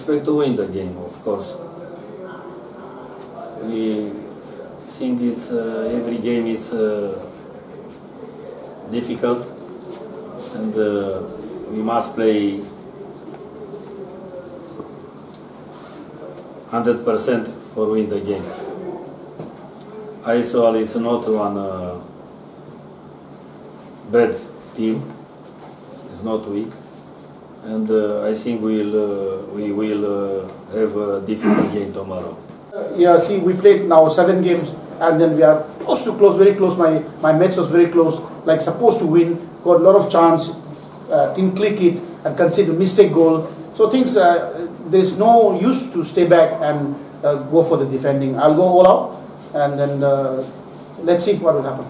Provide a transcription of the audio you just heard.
expect to win the game, of course. We think it's every game is difficult, and we must play 100% for win the game. Aizawl is not one bad team. It's not weak, and I think we will have a difficult game tomorrow. Yeah, see, we played now 7 games, and then we are close, very close. My match was very close, like supposed to win, got a lot of chance, didn't click it, and conceded a mistake goal. So things, there's no use to stay back and go for the defending. I'll go all out, and then let's see what will happen.